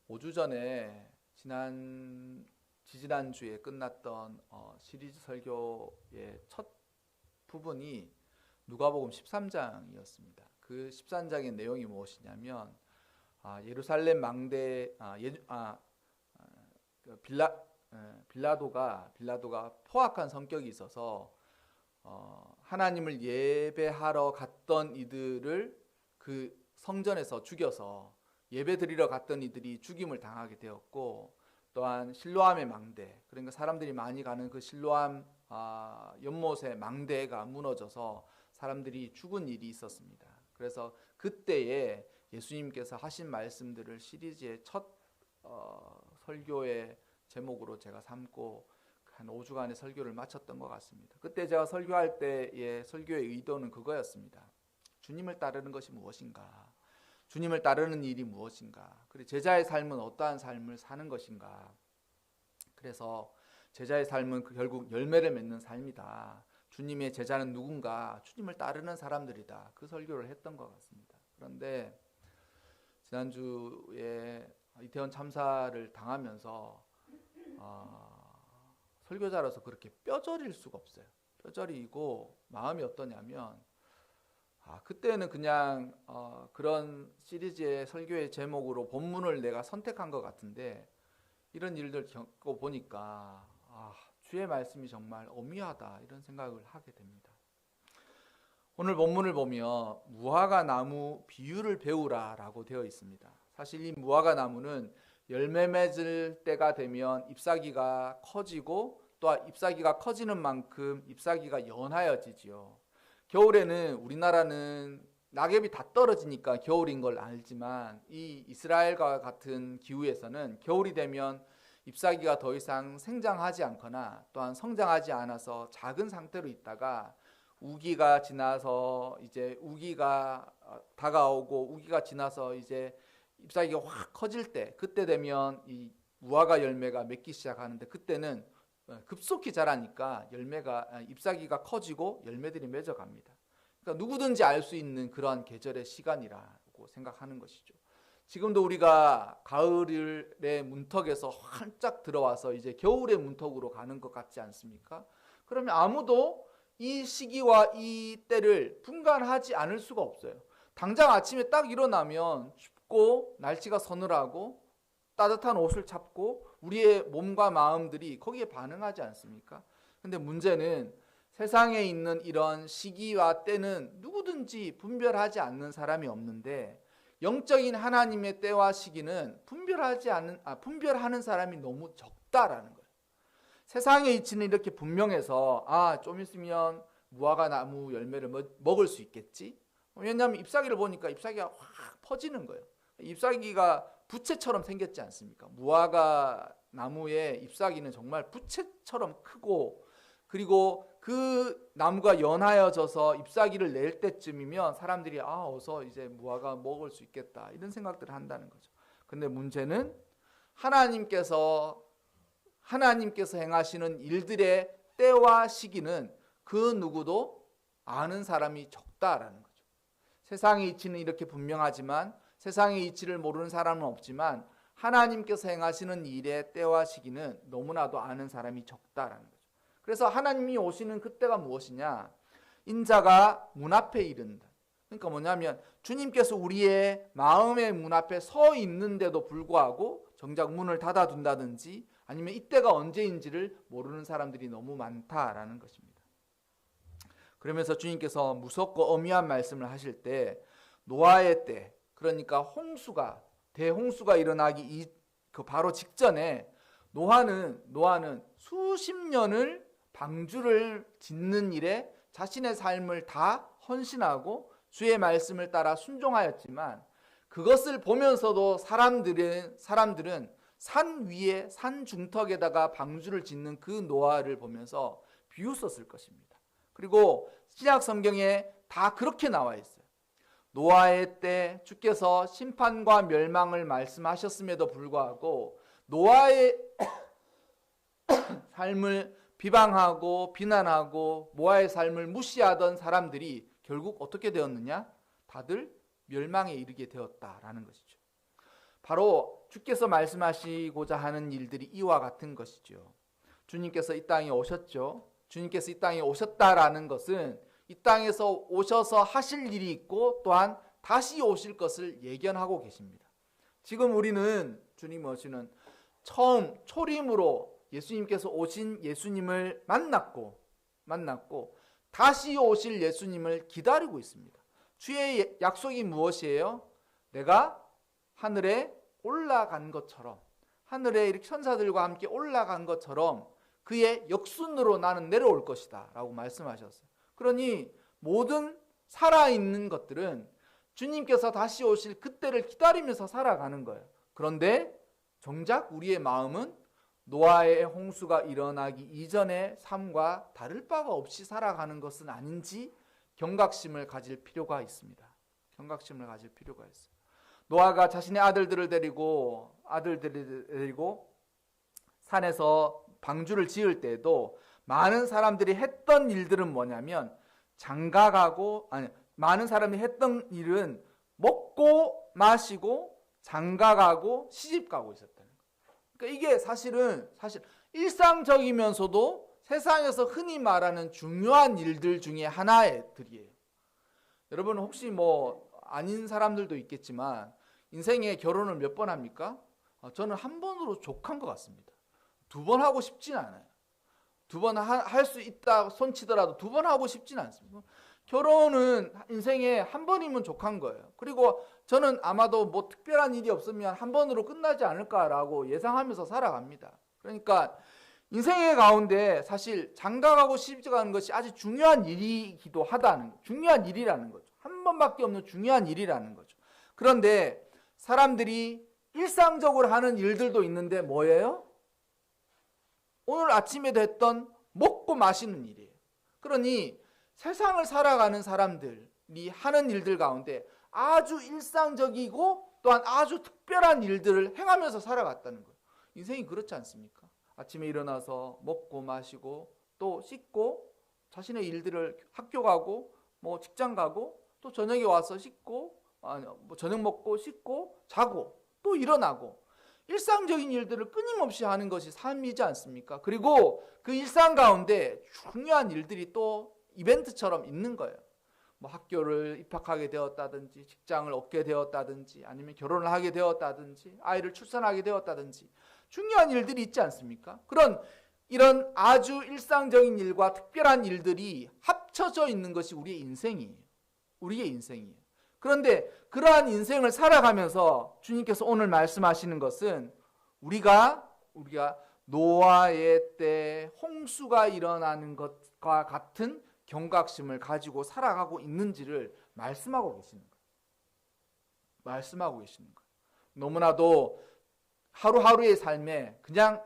5주 전에 지지난주에 끝났던 시리즈 설교의 첫 부분이 누가복음 13장이었습니다. 그 13장의 내용이 무엇이냐면 예루살렘 망대 빌라도가 포악한 성격이 있어서 하나님을 예배하러 갔던 이들을 그 성전에서 죽여서 예배드리러 갔던 이들이 죽임을 당하게 되었고, 또한 실로암의 망대, 그러니까 사람들이 많이 가는 그 실로암 연못의 망대가 무너져서 사람들이 죽은 일이 있었습니다. 그래서 그때에 예수님께서 하신 말씀들을 시리즈의 첫 설교의 제목으로 제가 삼고 한 5주간의 설교를 마쳤던 것 같습니다. 그때 제가 설교할 때의 설교의 의도는 그거였습니다. 주님을 따르는 것이 무엇인가? 주님을 따르는 일이 무엇인가? 그리고 제자의 삶은 어떠한 삶을 사는 것인가? 그래서 제자의 삶은 결국 열매를 맺는 삶이다. 주님의 제자는 누군가? 주님을 따르는 사람들이다. 그 설교를 했던 것 같습니다. 그런데 지난주에 이태원 참사를 당하면서 설교자로서 그렇게 뼈저릴 수가 없어요. 뼈저리고 마음이 어떠냐면 그때는 그냥 그런 시리즈의 설교의 제목으로 본문을 내가 선택한 것 같은데, 이런 일들 겪고 보니까 주의 말씀이 정말 엄미하다, 이런 생각을 하게 됩니다. 오늘 본문을 보면 무화과 나무 비유를 배우라 라고 되어 있습니다. 사실 이 무화과 나무는 열매 맺을 때가 되면 잎사귀가 커지고, 또 잎사귀가 커지는 만큼 잎사귀가 연하여지지요. 겨울에는 우리나라는 낙엽이 다 떨어지니까 겨울인 걸 알지만, 이 이스라엘과 같은 기후에서는 겨울이 되면 잎사귀가 더 이상 생장하지 않거나 또한 성장하지 않아서 작은 상태로 있다가 우기가 지나서 이제 우기가 다가오고, 우기가 지나서 이제 잎사귀가 확 커질 때, 그때 되면 이 무화과 열매가 맺기 시작하는데, 그때는 급속히 자라니까 잎사귀가 커지고 열매들이 맺어갑니다. 그러니까 누구든지 알 수 있는 그러한 계절의 시간이라고 생각하는 것이죠. 지금도 우리가 가을의 문턱에서 활짝 들어와서 이제 겨울의 문턱으로 가는 것 같지 않습니까? 그러면 아무도 이 시기와 이 때를 분간하지 않을 수가 없어요. 당장 아침에 딱 일어나면 춥고 날씨가 서늘하고 따뜻한 옷을 찾고 우리의 몸과 마음들이 거기에 반응하지 않습니까? 근데 문제는 세상에 있는 이런 시기와 때는 누구든지 분별하지 않는 사람이 없는데, 영적인 하나님의 때와 시기는 분별하는 사람이 너무 적다라는 거예요. 세상의 이치는 이렇게 분명해서 좀 있으면 무화과 나무 열매를 먹을 수 있겠지? 왜냐하면 잎사귀를 보니까 잎사귀가 확 퍼지는 거예요. 잎사귀가 부채처럼 생겼지 않습니까? 무화과 나무의 잎사귀는 정말 부채처럼 크고, 그리고 그 나무가 연하여져서 잎사귀를 낼 때쯤이면 사람들이 어서 이제 무화과 먹을 수 있겠다, 이런 생각들을 한다는 거죠. 근데 문제는 하나님께서 행하시는 일들의 때와 시기는 그 누구도 아는 사람이 적다라는 거죠. 세상의 이치는 이렇게 분명하지만, 세상의 이치를 모르는 사람은 없지만, 하나님께서 행하시는 일의 때와 시기는 너무나도 아는 사람이 적다라는 거죠. 그래서 하나님이 오시는 그때가 무엇이냐? 인자가 문 앞에 이른다. 그러니까 뭐냐면 주님께서 우리의 마음의 문 앞에 서 있는데도 불구하고 정작 문을 닫아둔다든지, 아니면 이때가 언제인지를 모르는 사람들이 너무 많다라는 것입니다. 그러면서 주님께서 무섭고 엄미한 말씀을 하실 때, 노아의 때, 그러니까 대홍수가 일어나기 그 바로 직전에 노아는 수십 년을 방주를 짓는 일에 자신의 삶을 다 헌신하고 주의 말씀을 따라 순종하였지만, 그것을 보면서도 사람들은 산 위에, 산 중턱에다가 방주를 짓는 그 노아를 보면서 비웃었을 것입니다. 그리고 신약 성경에 다 그렇게 나와 있어요. 노아의 때 주께서 심판과 멸망을 말씀하셨음에도 불구하고 노아의 삶을 비방하고 비난하고 노아의 삶을 무시하던 사람들이 결국 어떻게 되었느냐? 다들 멸망에 이르게 되었다라는 것이죠. 바로 주께서 말씀하시고자 하는 일들이 이와 같은 것이죠. 주님께서 이 땅에 오셨죠. 주님께서 이 땅에 오셨다라는 것은 이 땅에서 오셔서 하실 일이 있고 또한 다시 오실 것을 예견하고 계십니다. 지금 우리는 주님 오시는 처음 초림으로 예수님께서 오신 예수님을 만났고 다시 오실 예수님을 기다리고 있습니다. 주의 약속이 무엇이에요? 내가 하늘에 올라간 것처럼, 하늘에 이렇게 천사들과 함께 올라간 것처럼 그의 역순으로 나는 내려올 것이다 라고 말씀하셨어요. 그러니 모든 살아있는 것들은 주님께서 다시 오실 그때를 기다리면서 살아가는 거예요. 그런데 정작 우리의 마음은 노아의 홍수가 일어나기 이전의 삶과 다를 바가 없이 살아가는 것은 아닌지 경각심을 가질 필요가 있습니다. 경각심을 가질 필요가 있어요. 노아가 자신의 아들들을 데리고 산에서 방주를 지을 때도 많은 사람들이 했던 일들은 뭐냐면 많은 사람이 했던 일은 먹고 마시고 장가가고 시집가고 있었다는 거예요. 그러니까 이게 사실 일상적이면서도 세상에서 흔히 말하는 중요한 일들 중에 하나들이에요. 여러분 혹시 아닌 사람들도 있겠지만 인생에 결혼을 몇 번 합니까? 저는 한 번으로 족한 것 같습니다. 두 번 하고 싶진 않아요. 두 번 할 수 있다 손치더라도 두 번 하고 싶진 않습니다. 결혼은 인생에 한 번이면 족한 거예요. 그리고 저는 아마도 특별한 일이 없으면 한 번으로 끝나지 않을까라고 예상하면서 살아갑니다. 그러니까 인생의 가운데 사실 장가가고 시집가는 것이 아주 중요한 일이기도 하다는, 중요한 일이라는 거죠. 한 번밖에 없는 중요한 일이라는 거죠. 그런데 사람들이 일상적으로 하는 일들도 있는데 뭐예요? 오늘 아침에도 했던 먹고 마시는 일이에요. 그러니 세상을 살아가는 사람들이 하는 일들 가운데 아주 일상적이고 또한 아주 특별한 일들을 행하면서 살아갔다는 거예요. 인생이 그렇지 않습니까? 아침에 일어나서 먹고 마시고 또 씻고 자신의 일들을 학교 가고 직장 가고 또 저녁에 와서 씻고 저녁 먹고 씻고 자고 또 일어나고 일상적인 일들을 끊임없이 하는 것이 삶이지 않습니까? 그리고 그 일상 가운데 중요한 일들이 또 이벤트처럼 있는 거예요. 학교를 입학하게 되었다든지 직장을 얻게 되었다든지 아니면 결혼을 하게 되었다든지 아이를 출산하게 되었다든지 중요한 일들이 있지 않습니까? 이런 아주 일상적인 일과 특별한 일들이 합쳐져 있는 것이 우리의 인생이에요. 우리의 인생이에요. 그런데 그러한 인생을 살아가면서 주님께서 오늘 말씀하시는 것은 우리가 노아의 때 홍수가 일어나는 것과 같은 경각심을 가지고 살아가고 있는지를 말씀하고 계시는 거예요. 말씀하고 계시는 거예요. 너무나도 하루하루의 삶에 그냥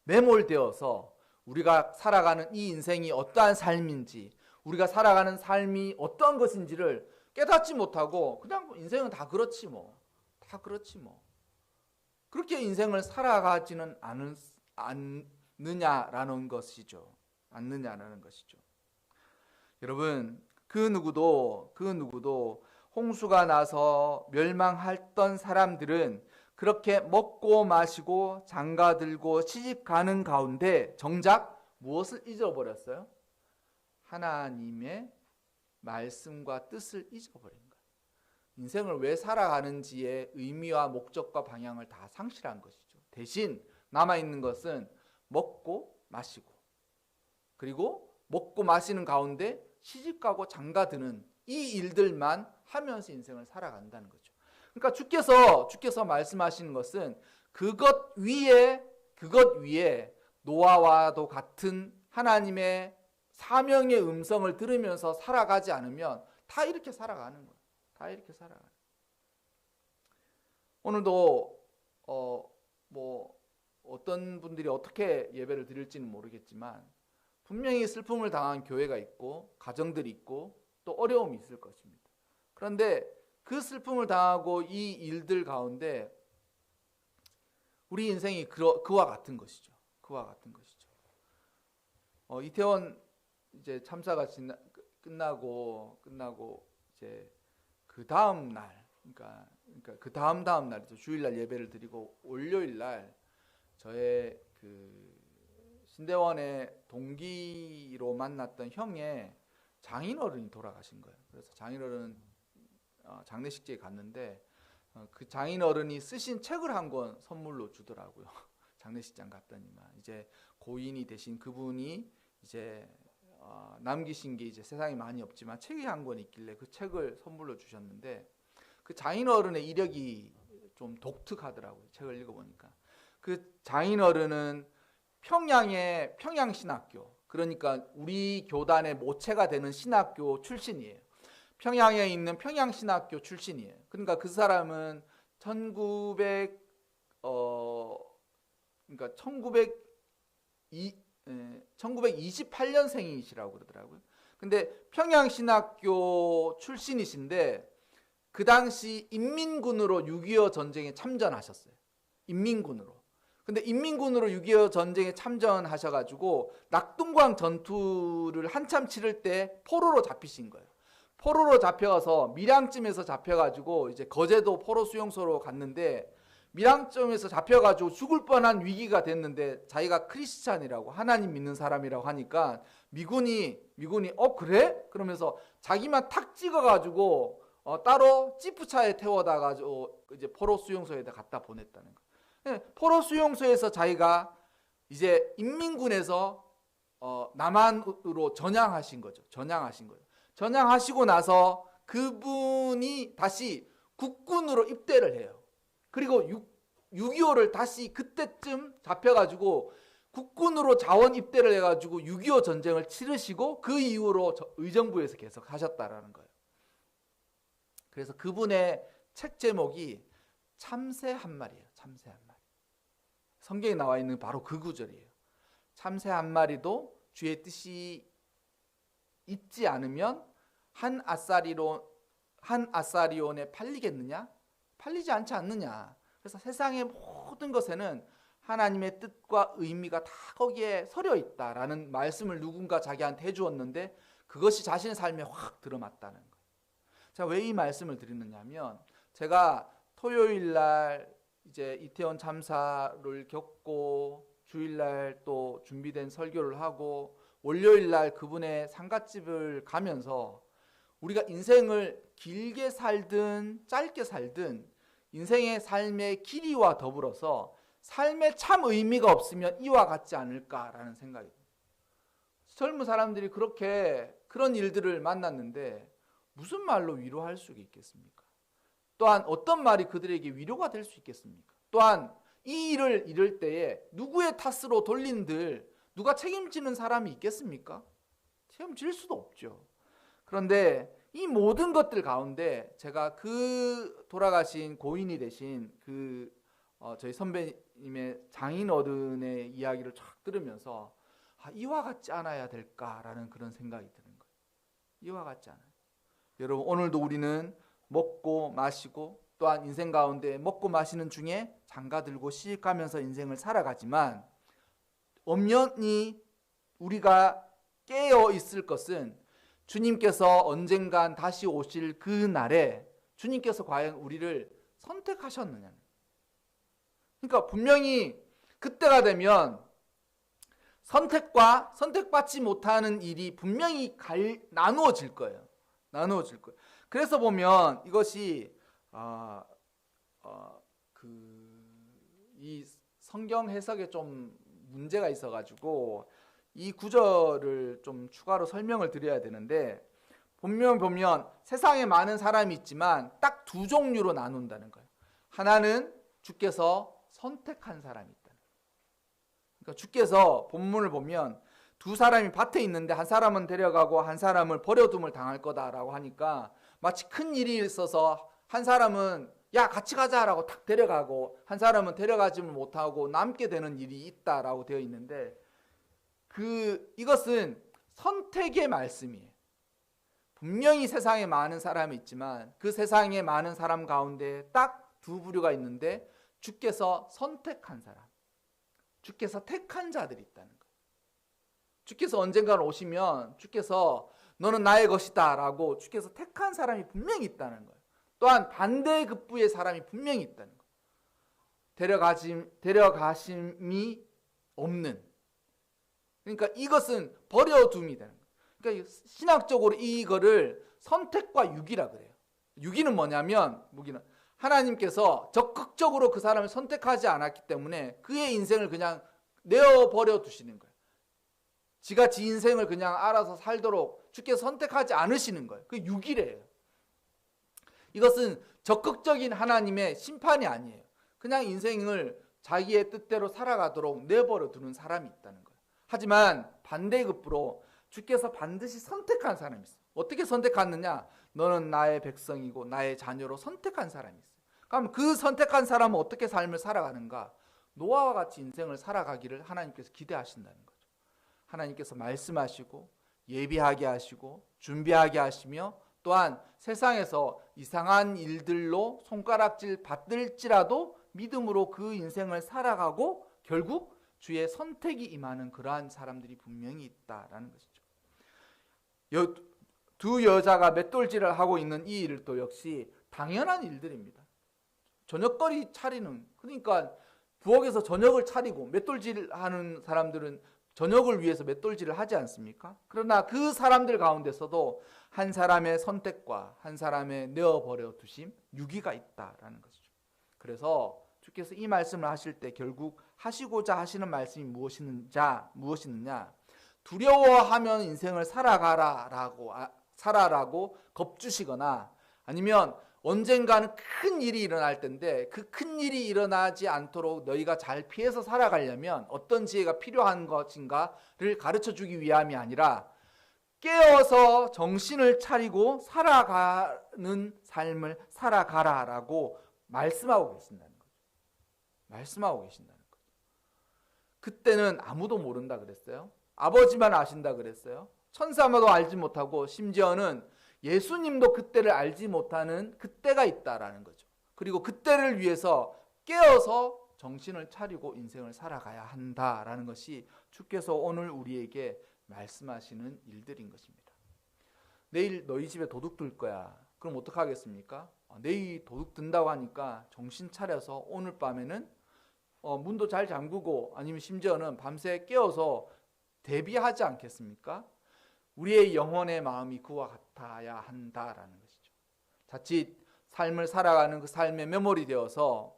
매몰되어서 우리가 살아가는 이 인생이 어떠한 삶인지, 우리가 살아가는 삶이 어떠한 것인지를 깨닫지 못하고 그냥 인생은 다 그렇지 그렇게 인생을 살아가지는 않느냐라는 것이죠. 여러분, 그 누구도 홍수가 나서 멸망했던 사람들은 그렇게 먹고 마시고 장가들고 시집가는 가운데 정작 무엇을 잊어버렸어요? 하나님의 말씀과 뜻을 잊어버린 거예요. 인생을 왜 살아가는지의 의미와 목적과 방향을 다 상실한 것이죠. 대신 남아있는 것은 먹고 마시고 그리고 먹고 마시는 가운데 시집가고 장가드는 이 일들만 하면서 인생을 살아간다는 거죠. 그러니까 주께서 말씀하시는 것은 그것 위에 노아와도 같은 하나님의 사명의 음성을 들으면서 살아가지 않으면 다 이렇게 살아가는 거예요. 다 이렇게 살아가는 거예요. 오늘도 어떤 분들이 어떻게 예배를 드릴지는 모르겠지만 분명히 슬픔을 당한 교회가 있고 가정들이 있고 또 어려움이 있을 것입니다. 그런데 그 슬픔을 당하고 이 일들 가운데 우리 인생이 그와 같은 것이죠. 그와 같은 것이죠. 이태원 이제 참사가 끝나고 이제 그 다음 날 그러니까 그 다음 날이죠. 주일날 예배를 드리고 월요일날 저의 그 신대원의 동기로 만났던 형의 장인어른이 돌아가신 거예요. 그래서 장인어른 장례식제에 갔는데 그 장인어른이 쓰신 책을 한 권 선물로 주더라고요. 장례식장 갔더니만 이제 고인이 되신 그분이 이제 남기신 게 이제 세상에 많이 없지만 책이 한 권 있길래 그 책을 선물로 주셨는데 그 장인어른의 이력이 좀 독특하더라고요. 책을 읽어보니까 그 장인어른은 평양의 평양신학교, 그러니까 우리 교단의 모체가 되는 신학교 출신이에요. 평양에 있는 평양신학교 출신이에요. 그러니까 그 사람은 1928년생이시라고 그러더라고요. 근데 평양신학교 출신이신데 그 당시 인민군으로 6.25 전쟁에 참전하셨어요. 인민군으로. 근데 인민군으로 6.25 전쟁에 참전하셔가지고 낙동강 전투를 한참 치를 때 포로로 잡히신 거예요. 포로로 잡혀가서 밀양쯤에서 잡혀가지고 이제 거제도 포로 수용소로 갔는데 밀양점에서 잡혀가지고 죽을 뻔한 위기가 됐는데 자기가 크리스찬이라고 하나님 믿는 사람이라고 하니까 미군이 그래? 그러면서 자기만 탁 찍어가지고 따로 지프차에 태워다 가지고 이제 포로 수용소에다 갖다 보냈다는 거. 포로 수용소에서 자기가 이제 인민군에서 남한으로 전향하신 거죠. 전향하시고 나서 그분이 다시 국군으로 입대를 해요. 그리고 6.25를 다시 그때쯤 잡혀가지고 국군으로 자원 입대를 해가지고 6.25 전쟁을 치르시고 그 이후로 의정부에서 계속 하셨다라는 거예요. 그래서 그분의 책 제목이 참새 한 마리예요. 참새 한 마리. 성경에 나와 있는 바로 그 구절이에요. 참새 한 마리도 주의 뜻이 있지 않으면 한 아사리온에 팔리겠느냐? 팔리지 않지 않느냐? 그래서 세상의 모든 것에는 하나님의 뜻과 의미가 다 거기에 서려 있다라는 말씀을 누군가 자기한테 해주었는데 그것이 자신의 삶에 확 들어맞다는 거예요. 자, 왜 이 말씀을 드리느냐면 제가 토요일 날 이제 이태원 참사를 겪고 주일날 또 준비된 설교를 하고 월요일 날 그분의 상갓집을 가면서 우리가 인생을 길게 살든 짧게 살든 인생의 삶의 길이와 더불어서 삶의 참 의미가 없으면 이와 같지 않을까라는 생각이 듭니다. 젊은 사람들이 그런 일들을 만났는데 무슨 말로 위로할 수 있겠습니까? 또한 어떤 말이 그들에게 위로가 될 수 있겠습니까? 또한 이 일을 이룰 때에 누구의 탓으로 돌린들 누가 책임지는 사람이 있겠습니까? 책임질 수도 없죠. 그런데 이 모든 것들 가운데 제가 그 돌아가신 고인이 되신 저희 선배님의 장인어른의 이야기를 쫙 들으면서 이와 같지 않아야 될까라는 그런 생각이 드는 거예요. 이와 같지 않아요. 여러분, 오늘도 우리는 먹고 마시고 또한 인생 가운데 먹고 마시는 중에 장가 들고 시집 가면서 인생을 살아가지만 엄연히 우리가 깨어 있을 것은 주님께서 언젠간 다시 오실 그 날에 주님께서 과연 우리를 선택하셨느냐. 그러니까 분명히 그때가 되면 선택과 선택받지 못하는 일이 분명히 나누어질 거예요. 그래서 보면 이것이 이 성경 해석에 좀 문제가 있어가지고 이 구절을 좀 추가로 설명을 드려야 되는데 보면 세상에 많은 사람이 있지만 딱 두 종류로 나눈다는 거예요. 하나는 주께서 선택한 사람이 있다. 그러니까 주께서 본문을 보면 두 사람이 밭에 있는데 한 사람은 데려가고 한 사람을 버려둠을 당할 거다라고 하니까 마치 큰 일이 있어서 한 사람은 야 같이 가자라고 탁 데려가고 한 사람은 데려가지 못하고 남게 되는 일이 있다라고 되어 있는데 이것은 선택의 말씀이에요. 분명히 세상에 많은 사람이 있지만 그 세상에 많은 사람 가운데 딱 두 부류가 있는데 주께서 선택한 사람, 주께서 택한 자들이 있다는 거예요. 주께서 언젠가 오시면 주께서 너는 나의 것이다 라고 주께서 택한 사람이 분명히 있다는 거예요. 또한 반대급부의 사람이 분명히 있다는 거예요. 데려가심이 없는. 그러니까 이것은 버려둠이 되는 거예요. 그러니까 신학적으로 이거를 선택과 유기라 그래요. 유기는 뭐냐면, 무기는 하나님께서 적극적으로 그 사람을 선택하지 않았기 때문에 그의 인생을 그냥 내어버려 두시는 거예요. 지가 지 인생을 그냥 알아서 살도록 주께서 선택하지 않으시는 거예요. 그게 유기래요. 이것은 적극적인 하나님의 심판이 아니에요. 그냥 인생을 자기의 뜻대로 살아가도록 내버려 두는 사람이 있다는 거예요. 하지만 반대급부로 주께서 반드시 선택한 사람이 있어요. 어떻게 선택하느냐? 너는 나의 백성이고 나의 자녀로 선택한 사람이 있어요. 그럼 그 선택한 사람은 어떻게 삶을 살아가는가? 노아와 같이 인생을 살아가기를 하나님께서 기대하신다는 거죠. 하나님께서 말씀하시고 예비하게 하시고 준비하게 하시며 또한 세상에서 이상한 일들로 손가락질 받을지라도 믿음으로 그 인생을 살아가고 결국 주의 선택이 임하는 그러한 사람들이 분명히 있다라는 것이죠. 두 여자가 맷돌질을 하고 있는 이 일도 역시 당연한 일들입니다. 저녁거리 차리는, 그러니까 부엌에서 저녁을 차리고 맷돌질하는 사람들은 저녁을 위해서 맷돌질을 하지 않습니까? 그러나 그 사람들 가운데서도 한 사람의 선택과 한 사람의 내어버려 두심, 유기가 있다라는 것이죠. 그래서 주께서 이 말씀을 하실 때 결국 하시고자 하시는 말씀이 무엇이느냐? 두려워하면 인생을 살아라고 겁주시거나 아니면 언젠가는 큰 일이 일어날 텐데 그 큰 일이 일어나지 않도록 너희가 잘 피해서 살아가려면 어떤 지혜가 필요한 것인가를 가르쳐주기 위함이 아니라 깨어서 정신을 차리고 살아가는 삶을 살아가라라고 말씀하고 계신다는 거죠. 말씀하고 계신다는 거죠. 그때는 아무도 모른다 그랬어요. 아버지만 아신다 그랬어요. 천사마도 알지 못하고 심지어는 예수님도 그때를 알지 못하는 그때가 있다라는 거죠. 그리고 그때를 위해서 깨어서 정신을 차리고 인생을 살아가야 한다라는 것이 주께서 오늘 우리에게 말씀하시는 일들인 것입니다. 내일 너희 집에 도둑 들 거야. 그럼 어떡하겠습니까? 내일 도둑 든다고 하니까 정신 차려서 오늘 밤에는 문도 잘 잠그고 아니면 심지어는 밤새 깨어서 대비하지 않겠습니까? 우리의 영혼의 마음이 그와 같아야 한다라는 것이죠. 자칫 삶을 살아가는 그 삶의 메모리 되어서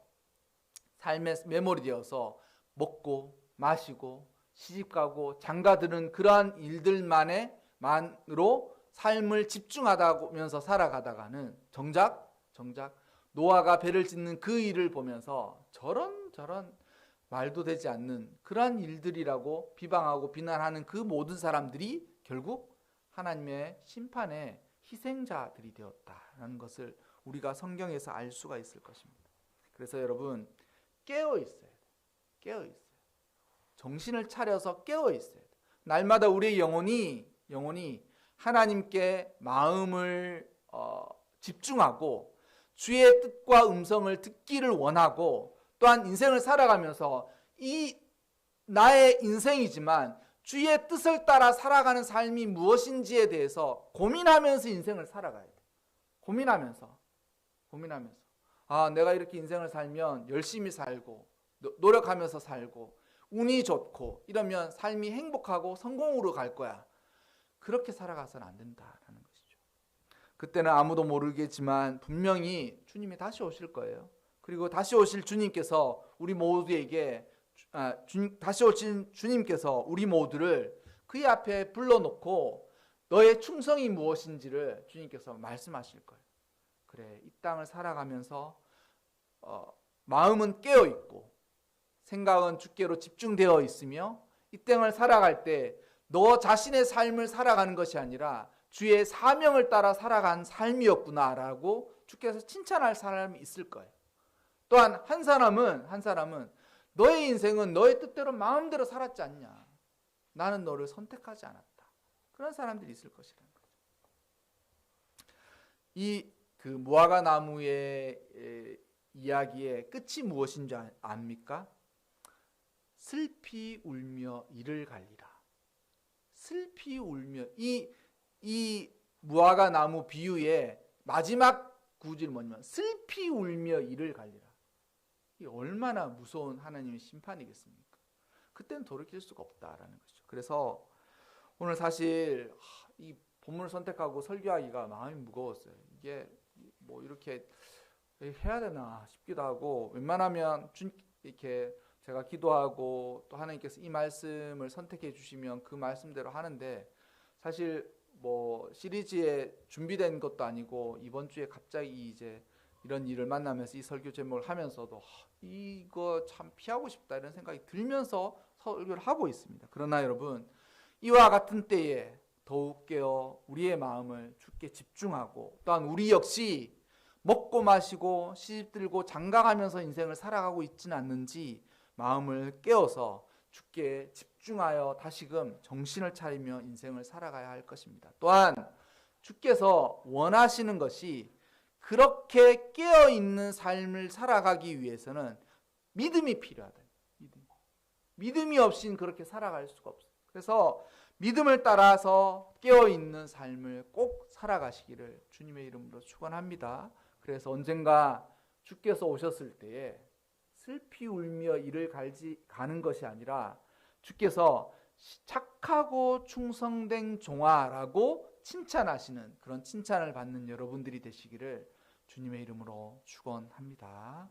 먹고 마시고 시집가고 장가드는 그러한 일들만으로 삶을 집중하다면서 살아가다가는 정작 노아가 배를 짓는 그 일을 보면서 저런 말도 되지 않는 그러한 일들이라고 비방하고 비난하는 그 모든 사람들이 결국 하나님의 심판의 희생자들이 되었다라는 것을 우리가 성경에서 알 수가 있을 것입니다. 그래서 여러분 깨어 있어야 돼요. 정신을 차려서 깨어 있어야 돼요. 날마다 우리의 영혼이 하나님께 마음을 집중하고 주의 뜻과 음성을 듣기를 원하고 또한 인생을 살아가면서 이 나의 인생이지만 주의 뜻을 따라 살아가는 삶이 무엇인지에 대해서 고민하면서 인생을 살아가야 돼. 고민하면서. 내가 이렇게 인생을 살면 열심히 살고 노력하면서 살고 운이 좋고 이러면 삶이 행복하고 성공으로 갈 거야. 그렇게 살아가서는 안 된다라는 것이죠. 그때는 아무도 모르겠지만 분명히 주님이 다시 오실 거예요. 그리고 다시 오실 주님께서 우리 모두에게 다시 오신 주님께서 우리 모두를 그의 앞에 불러놓고 너의 충성이 무엇인지를 주님께서 말씀하실 거예요. 그래, 이 땅을 살아가면서 마음은 깨어있고 생각은 주께로 집중되어 있으며 이 땅을 살아갈 때 너 자신의 삶을 살아가는 것이 아니라 주의 사명을 따라 살아간 삶이었구나라고 주께서 칭찬할 사람이 있을 거예요. 또한 한 사람은 너의 인생은 너의 뜻대로 마음대로 살았지 않냐. 나는 너를 선택하지 않았다. 그런 사람들이 있을 것이라는 거죠. 이 무화과 나무의 이야기의 끝이 무엇인 줄 압니까? 슬피 울며 이를 갈리라. 슬피 울며 이 무화과 나무 비유의 마지막 9절 뭐냐면 슬피 울며 이를 갈리라. 이 얼마나 무서운 하나님의 심판이겠습니까? 그때는 돌이킬 수가 없다라는 것이죠. 그래서 오늘 사실 이 본문을 선택하고 설교하기가 마음이 무거웠어요. 이게 뭐 이렇게 해야 되나 싶기도 하고, 웬만하면 이렇게 제가 기도하고 또 하나님께서 이 말씀을 선택해 주시면 그 말씀대로 하는데, 사실 뭐 시리즈에 준비된 것도 아니고 이번 주에 갑자기 이제 이런 일을 만나면서 이 설교 제목을 하면서도 이거 참 피하고 싶다 이런 생각이 들면서 설교를 하고 있습니다. 그러나 여러분, 이와 같은 때에 더욱 깨어 우리의 마음을 주께 집중하고, 또한 우리 역시 먹고 마시고 시집들고 장가가면서 인생을 살아가고 있지는 않는지 마음을 깨어서 주께 집중하여 다시금 정신을 차리며 인생을 살아가야 할 것입니다. 또한 주께서 원하시는 것이 그렇게 깨어있는 삶을 살아가기 위해서는 믿음이 필요하다. 믿음이 없이는 그렇게 살아갈 수가 없어요. 그래서 믿음을 따라서 깨어있는 삶을 꼭 살아가시기를 주님의 이름으로 축원합니다. 그래서 언젠가 주께서 오셨을 때에 슬피 울며 이를 가는 것이 아니라 주께서 착하고 충성된 종아라고 칭찬하시는 그런 칭찬을 받는 여러분들이 되시기를 주님의 이름으로 축원합니다.